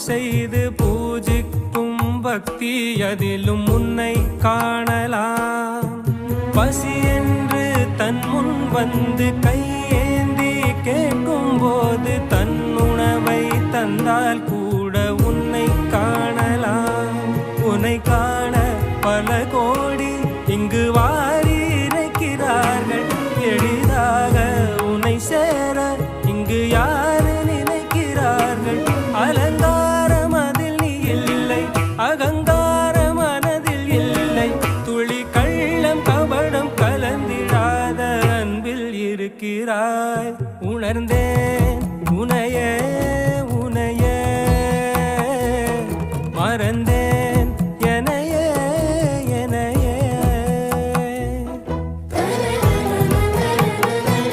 செய்து பூஜிக்கும் பக்தி அதிலும் உன்னை காணலாம். பசி என்று தன் முன் வந்து கையேந்தி கேட்கும் போது தன் உணவை தந்தால் கூட உன்னை காணலாம். உன்னை காண பல கோடி இங்கு வாரி இறைக்கிறார்கள். எளிதாக உன்னை சேர இங்கு யாரு நினைக்கிறார்கள்? அலங்காரம் அதில் நீ இல்லை, அகங்கார மனதில் இல்லை. துளி கள்ளம் கபடம் கலந்திடாத அன்பில் இருக்கிறாய். உணர்ந்தேன் உனையே உனையே மறந்தேன்